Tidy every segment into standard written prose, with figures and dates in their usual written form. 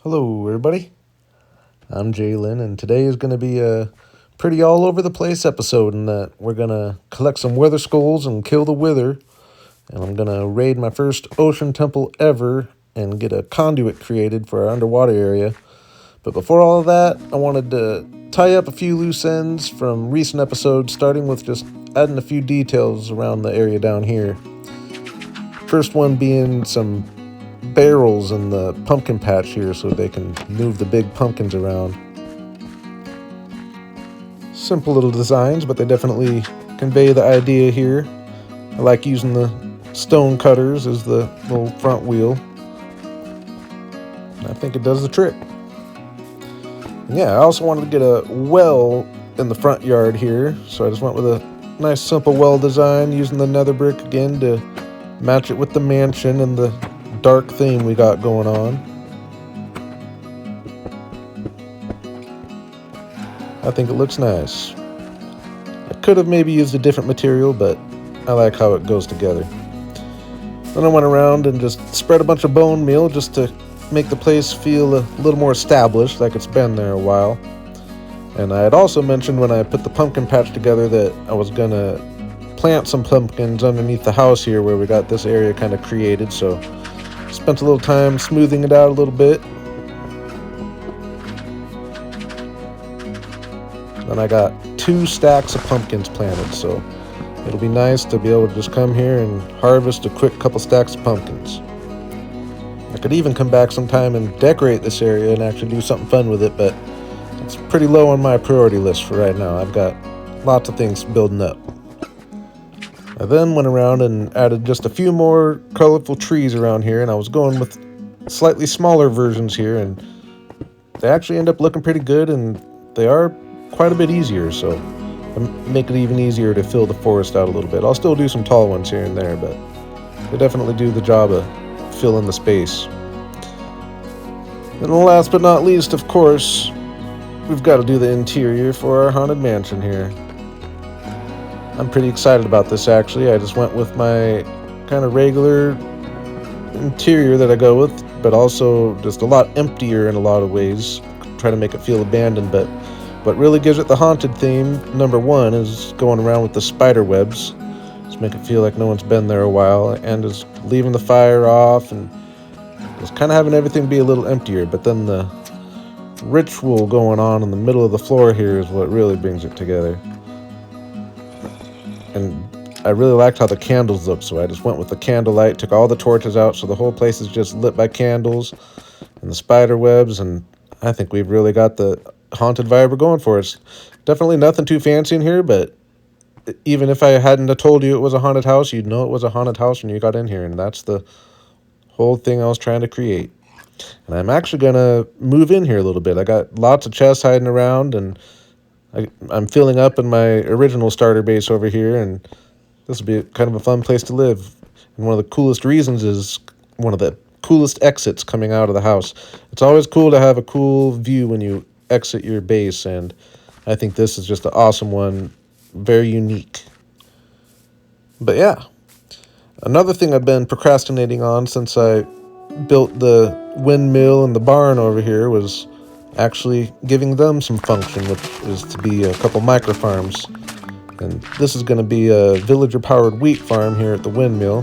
Hello everybody, I'm Jalen, and today is going to be a pretty all over the place episode in that we're going to collect some wither skulls and kill the wither, and I'm going to raid my first ocean temple ever and get a conduit created for our underwater area. But before all of that, I wanted to tie up a few loose ends from recent episodes, starting with just adding a few details around the area down here. First one being some barrels in the pumpkin patch here so they can move the big pumpkins around. Simple little designs, but they definitely convey the idea here. I like using the stone cutters as the little front wheel. I think it does the trick. Yeah, I also wanted to get a well in the front yard here, so I just went with a nice simple well design using the nether brick again to match it with the mansion and the dark theme we got going on. I think it looks nice. I could have maybe used a different material, but I like how it goes together. Then I went around and just spread a bunch of bone meal just to make the place feel a little more established, like it's been there a while. And I had also mentioned when I put the pumpkin patch together that I was gonna plant some pumpkins underneath the house here where we got this area kind of created, so spent a little time smoothing it out a little bit. Then I got 2 stacks of pumpkins planted, so it'll be nice to be able to just come here and harvest a quick couple stacks of pumpkins. I could even come back sometime and decorate this area and actually do something fun with it, but it's pretty low on my priority list for right now. I've got lots of things building up. I then went around and added just a few more colorful trees around here, and I was going with slightly smaller versions here, and they actually end up looking pretty good, and they are quite a bit easier, so make it even easier to fill the forest out a little bit. I'll still do some tall ones here and there, but they definitely do the job of filling the space. And last but not least, of course, we've got to do the interior for our haunted mansion here. I'm pretty excited about this, actually. I just went with my kind of regular interior that I go with, but also just a lot emptier in a lot of ways. Try to make it feel abandoned, but what really gives it the haunted theme, number one, is going around with the spider webs. Just make it feel like no one's been there a while, and just leaving the fire off, and just kind of having everything be a little emptier. But then the ritual going on in the middle of the floor here is what really brings it together. And I really liked how the candles look, so I just went with the candlelight, took all the torches out, so the whole place is just lit by candles and the spider webs, and I think we've really got the haunted vibe we're going for. It's definitely nothing too fancy in here, but even if I hadn't have told you it was a haunted house, you'd know it was a haunted house when you got in here, and that's the whole thing I was trying to create. And I'm actually going to move in here a little bit. I got lots of chests hiding around, and I'm filling up in my original starter base over here, and this will be kind of a fun place to live. And one of the coolest reasons is one of the coolest exits coming out of the house. It's always cool to have a cool view when you exit your base, and I think this is just an awesome one, very unique. But yeah, another thing I've been procrastinating on since I built the windmill and the barn over here was actually giving them some function, which is to be a couple micro farms. And this is going to be a villager powered wheat farm here at the windmill.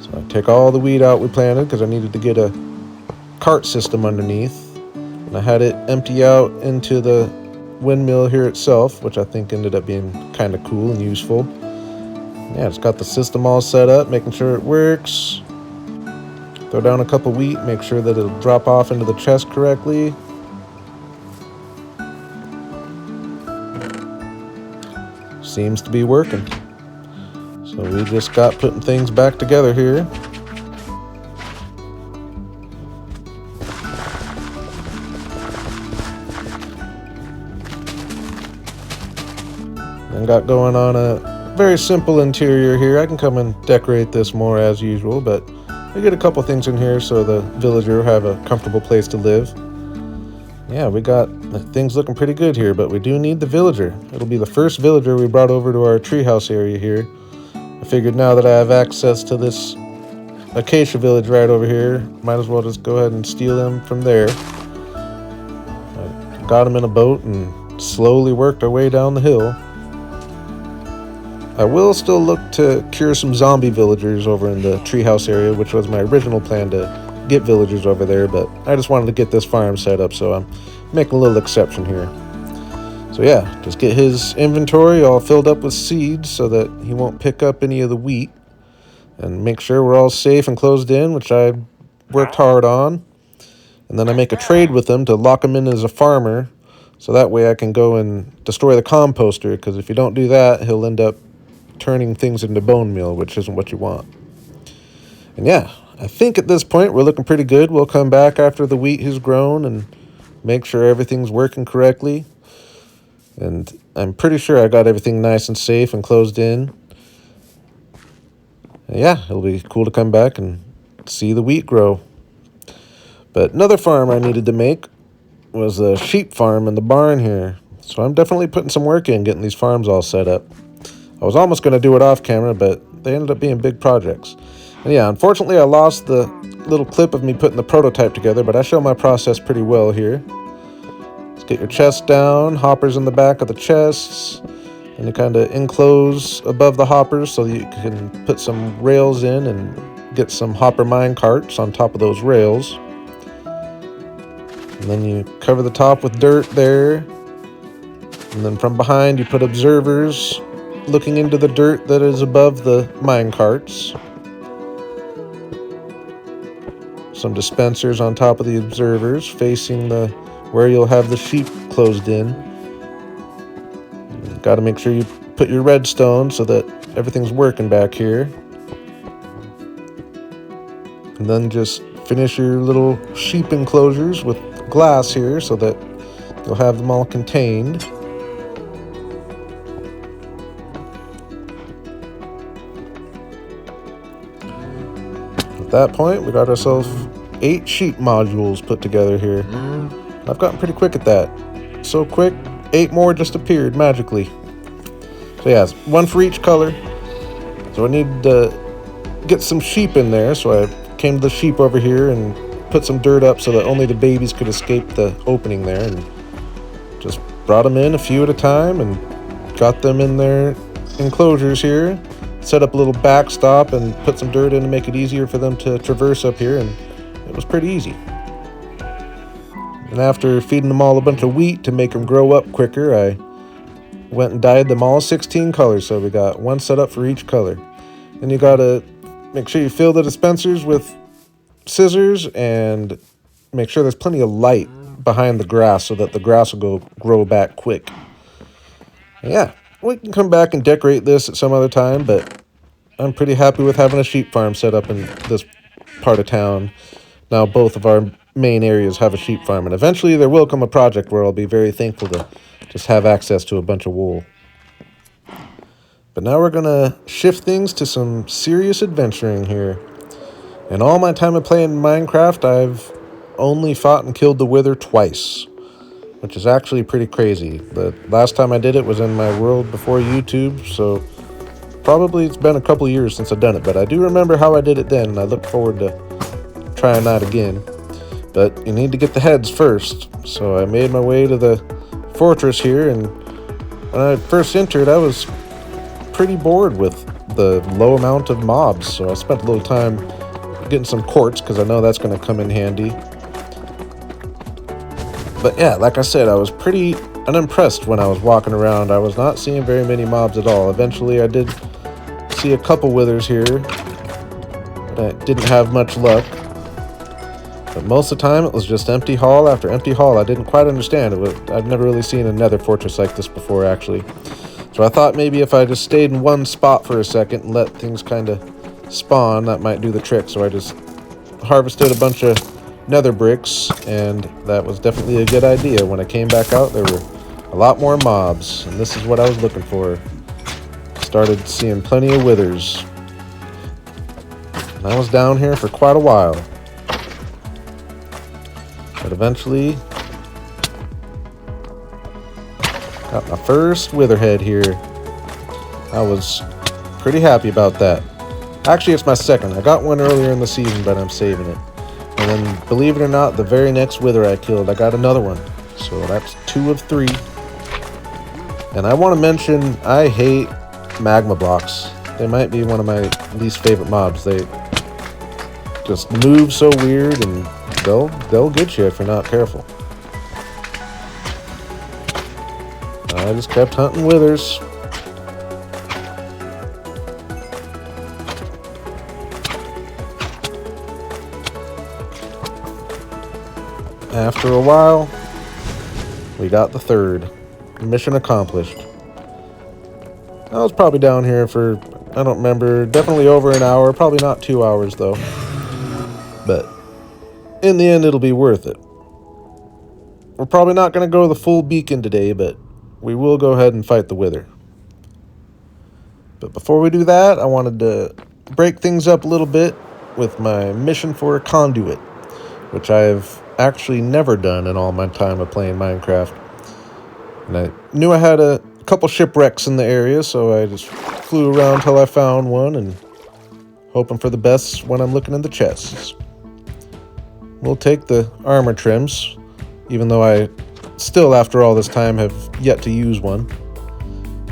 So I take all the wheat out we planted because I needed to get a cart system underneath, and I had it empty out into the windmill here itself, which I think ended up being kind of cool and useful. Yeah, it's got the system all set up, making sure it works. Throw down a cup of wheat, make sure that it'll drop off into the chest correctly. Seems to be working. So we just got putting things back together here. And got going on a very simple interior here. I can come and decorate this more as usual, but I get a couple things in here so the villager will have a comfortable place to live. Yeah, we got things looking pretty good here, but we do need the villager. It'll be the first villager we brought over to our treehouse area here. I figured now that I have access to this acacia village right over here, might as well just go ahead and steal them from there. got them in a boat and slowly worked our way down the hill. I will still look to cure some zombie villagers over in the treehouse area, which was my original plan to get villagers over there, but I just wanted to get this farm set up, so I'm making a little exception here. So yeah, just get his inventory all filled up with seeds so that he won't pick up any of the wheat, and make sure we're all safe and closed in, which I worked hard on. And then I make a trade with him to lock him in as a farmer, so that way I can go and destroy the composter, because if you don't do that, he'll end up turning things into bone meal, which isn't what you want. And yeah, I think at this point we're looking pretty good. We'll come back after the wheat has grown and make sure everything's working correctly. And I'm pretty sure I got everything nice and safe and closed in. And yeah, it'll be cool to come back and see the wheat grow. But another farm I needed to make was a sheep farm in the barn here. So I'm definitely putting some work in getting these farms all set up. I was almost going to do it off camera, but they ended up being big projects. And yeah, unfortunately I lost the little clip of me putting the prototype together, but I show my process pretty well here. Let's get your chest down, hoppers in the back of the chests, and you kind of enclose above the hoppers so that you can put some rails in and get some hopper mine carts on top of those rails. And then you cover the top with dirt there, and then from behind you put observers looking into the dirt that is above the mine carts. Some dispensers on top of the observers facing the where you'll have the sheep closed in. Got to make sure you put your redstone so that everything's working back here. And then just finish your little sheep enclosures with glass here so that you'll have them all contained. At that point, we got ourselves 8 sheep modules put together here. I've gotten pretty quick at that. So quick, 8 more just appeared magically. So yeah, it's 1 for each color. So I needed to get some sheep in there, so I came to the sheep over here and put some dirt up so that only the babies could escape the opening there, and just brought them in a few at a time and got them in their enclosures here. Set up a little backstop and put some dirt in to make it easier for them to traverse up here, and it was pretty easy. And after feeding them all a bunch of wheat to make them grow up quicker, I went and dyed them all 16 colors, so we got 1 set up for each color. And you gotta make sure you fill the dispensers with scissors and make sure there's plenty of light behind the grass so that the grass will grow back quick. And yeah, we can come back and decorate this at some other time, but I'm pretty happy with having a sheep farm set up in this part of town. Now both of our main areas have a sheep farm, and eventually there will come a project where I'll be very thankful to just have access to a bunch of wool. But now we're gonna shift things to some serious adventuring here. In all my time of playing Minecraft, I've only fought and killed the Wither twice, which is actually pretty crazy. The last time I did it was in my world before YouTube, so probably it's been a couple years since I've done it, but I do remember how I did it then, and I look forward to trying that again. But you need to get the heads first, so I made my way to the fortress here, and when I first entered, I was pretty bored with the low amount of mobs, so I spent a little time getting some quartz, because I know that's going to come in handy. But yeah, like I said, I was pretty unimpressed when I was walking around. I was not seeing very many mobs at all. Eventually I did see a couple withers here, but I didn't have much luck. But most of the time it was just empty hall after empty hall. I didn't quite understand it. I've never really seen a nether fortress like this before, actually. So I thought maybe if I just stayed in one spot for a second and let things kind of spawn, that might do the trick. So I just harvested a bunch of nether bricks, and that was definitely a good idea. When I came back out, there were a lot more mobs, and this is what I was looking for. Started seeing plenty of withers. And I was down here for quite a while. But eventually got my first wither head here. I was pretty happy about that. Actually, it's my second. I got one earlier in the season, but I'm saving it. And then, believe it or not, the very next wither I killed, I got another one. So that's 2 of 3. And I want to mention, I hate magma blocks. They might be one of my least favorite mobs. They just move so weird, and they'll get you if you're not careful. I just kept hunting withers. After a while, we got the 3rd. Mission accomplished. I was probably down here for, I don't remember, definitely over an hour. Probably not 2 hours, though. But in the end, it'll be worth it. We're probably not going to go the full beacon today, but we will go ahead and fight the wither. But before we do that, I wanted to break things up a little bit with my mission for a conduit, which I've actually never done in all my time of playing Minecraft. And I knew I had a couple shipwrecks in the area, so I just flew around till I found one, and hoping for the best when I'm looking in the chests. We'll take the armor trims, even though I still, after all this time, have yet to use one.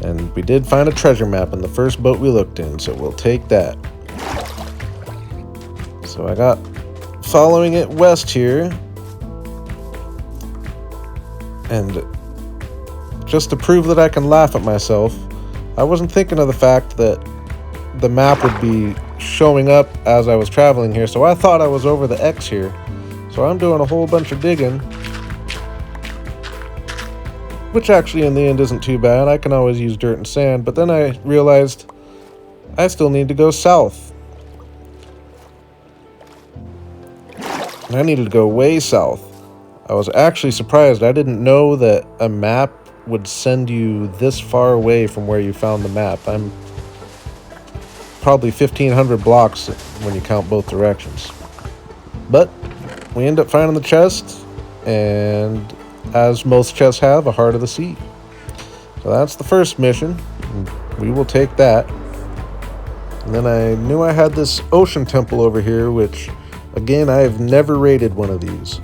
And we did find a treasure map in the first boat we looked in, so we'll take that. So I got following it west here, and just to prove that I can laugh at myself, I wasn't thinking of the fact that the map would be showing up as I was traveling here, so I thought I was over the X here. So I'm doing a whole bunch of digging, which actually in the end isn't too bad. I can always use dirt and sand, but then I realized I still need to go south. And I needed to go way south. I was actually surprised. I didn't know that a map would send you this far away from where you found the map. I'm probably 1,500 blocks when you count both directions. But we end up finding the chest, and as most chests have, a heart of the sea. So that's the first mission. We will take that. And then I knew I had this ocean temple over here, which, again, I have never raided one of these.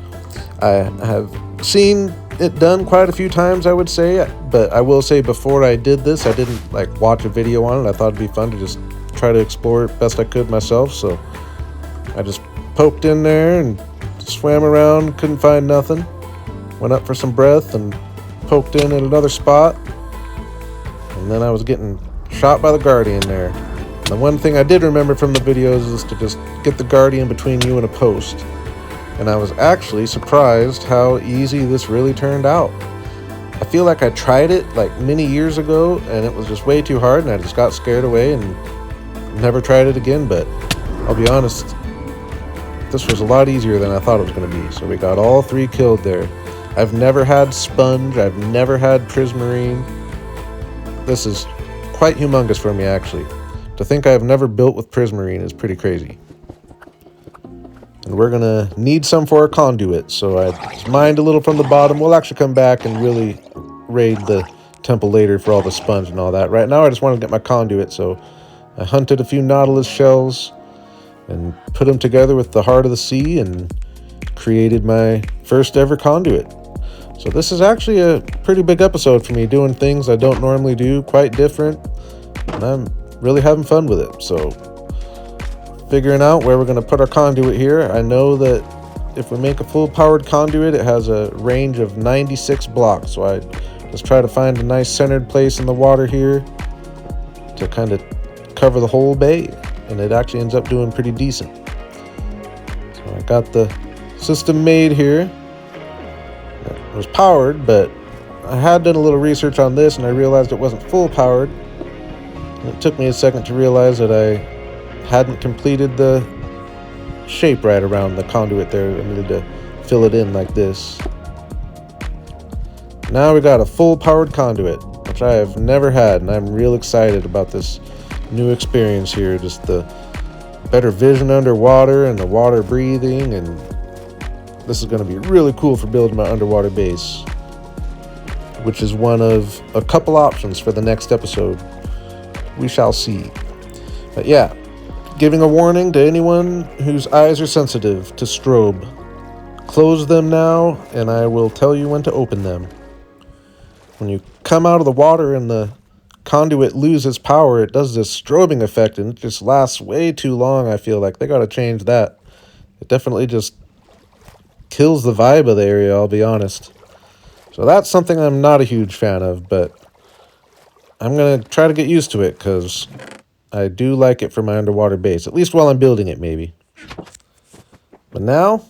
I have seen it done quite a few times, I would say, but I will say before I did this, I didn't watch a video on it. I thought it'd be fun to just try to explore it best I could myself, so I just poked in there and swam around, couldn't find nothing. Went up for some breath and poked in at another spot, and then I was getting shot by the guardian there. And the one thing I did remember from the videos is to just get the guardian between you and a post. And I was actually surprised how easy this really turned out. I feel like I tried it many years ago, and it was just way too hard, and I just got scared away and never tried it again. But I'll be honest, this was a lot easier than I thought it was going to be. So we got all 3 killed there. I've never had sponge. I've never had prismarine. This is quite humongous for me, actually. To think I've never built with prismarine is pretty crazy. And we're going to need some for our conduit, so I mined a little from the bottom. We'll actually come back and really raid the temple later for all the sponge and all that. Right now I just wanted to get my conduit, so I hunted a few nautilus shells and put them together with the heart of the sea and created my first ever conduit. So this is actually a pretty big episode for me, doing things I don't normally do, quite different, and I'm really having fun with it. So figuring out where we're going to put our conduit here. I know that if we make a full powered conduit, it has a range of 96 blocks, so I just try to find a nice centered place in the water here to kind of cover the whole bay, and it actually ends up doing pretty decent. So I got the system made here. It was powered, but I had done a little research on this and I realized it wasn't full powered. And it took me a second to realize that I hadn't completed the shape right around the conduit there. I needed to fill it in like this. Now we got a full powered conduit, which I have never had, and I'm real excited about this new experience here. Just the better vision underwater and the water breathing, and this is going to be really cool for building my underwater base, which is one of a couple options for the next episode. We shall see. But yeah, giving a warning to anyone whose eyes are sensitive to strobe. close them now, and I will tell you when to open them. When you come out of the water and the conduit loses power, it does this strobing effect, and it just lasts way too long. I feel like they got to change that. It definitely just kills the vibe of the area, I'll be honest. So that's something I'm not a huge fan of, but I'm going to try to get used to it, because I do like it for my underwater base, at least while I'm building it, maybe. But now,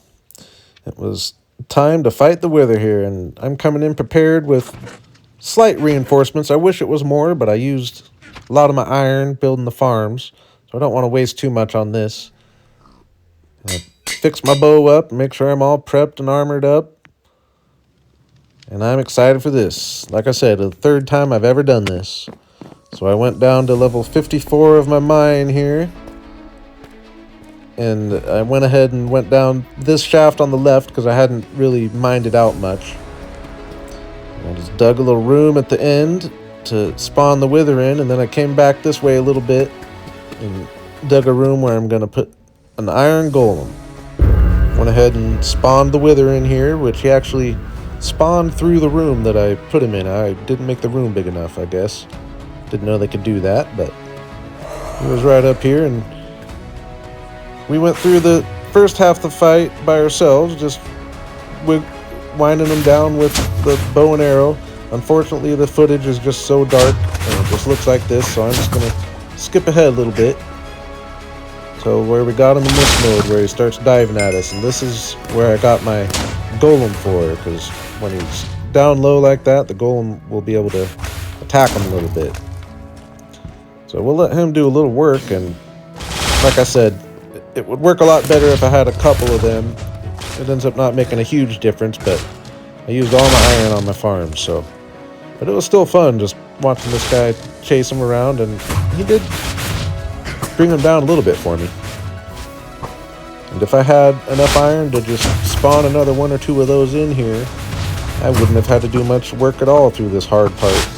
it was time to fight the wither here, and I'm coming in prepared with slight reinforcements. I wish it was more, but I used a lot of my iron building the farms, so I don't want to waste too much on this. I fix my bow up, make sure I'm all prepped and armored up. And I'm excited for this. Like I said, the third time I've ever done this. So I went down to level 54 of my mine here. And I went ahead and went down this shaft on the left because I hadn't really mined it out much. And I just dug a little room at the end to spawn the wither in. And then I came back this way a little bit and dug a room where I'm going to put an iron golem. Went ahead and spawned the wither in here, which he actually spawned through the room that I put him in. I didn't make the room big enough, I guess. Didn't know they could do that, but he was right up here, and we went through the first half of the fight by ourselves, just winding them down with the bow and arrow. Unfortunately, the footage is just so dark, and it just looks like this, so I'm just going to skip ahead a little bit. So where we got him in this mode, where he starts diving at us, and this is where I got my golem for, because when he's down low like that, the golem will be able to attack him a little bit. So we'll let him do a little work, and like I said, it would work a lot better if I had a couple of them. It ends up not making a huge difference, but I used all my iron on my farm, so. But it was still fun just watching this guy chase him around, and he did bring him down a little bit for me. And if I had enough iron to just spawn another one or two of those in here, I wouldn't have had to do much work at all through this hard part.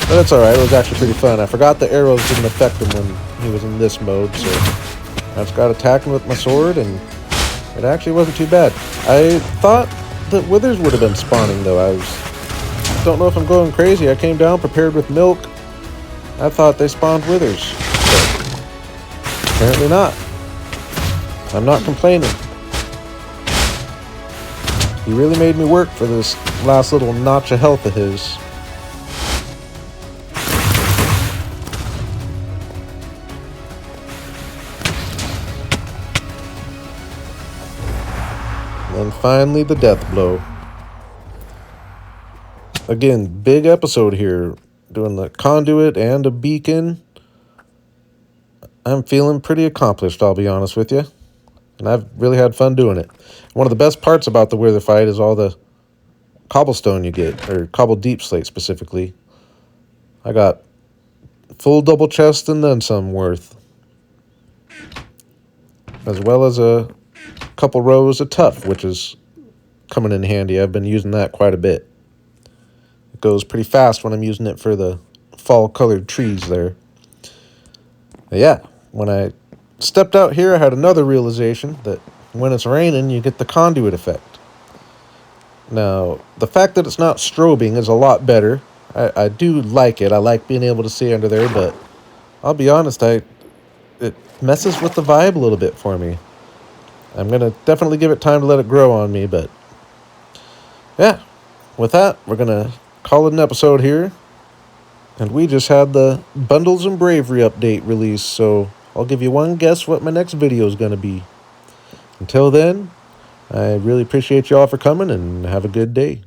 But that's alright, it was actually pretty fun. I forgot the arrows didn't affect him when he was in this mode, so I just got attacking with my sword, and it actually wasn't too bad. I thought that withers would have been spawning, though. Don't know if I'm going crazy. I came down prepared with milk. I thought they spawned withers, but apparently not. I'm not complaining. He really made me work for this last little notch of health of his. And finally, the death blow. Again, big episode here. Doing the conduit and a beacon. I'm feeling pretty accomplished, I'll be honest with you. And I've really had fun doing it. One of the best parts about the wither fight is all the cobblestone you get, or cobble deep slate specifically. I got full double chest and then some worth. As well as a couple rows of tough, which is coming in handy. I've been using that quite a bit. It goes pretty fast when I'm using it for the fall colored trees there. But yeah, when I stepped out here, I had another realization that when it's raining, you get the conduit effect. Now, the fact that it's not strobing is a lot better. I do like it. I like being able to see under there, but I'll be honest, it messes with the vibe a little bit for me. I'm going to definitely give it time to let it grow on me, but yeah, with that, we're going to call it an episode here. And we just had the Bundles and Bravery update released, so I'll give you one guess what my next video is going to be. Until then, I really appreciate you all for coming, and have a good day.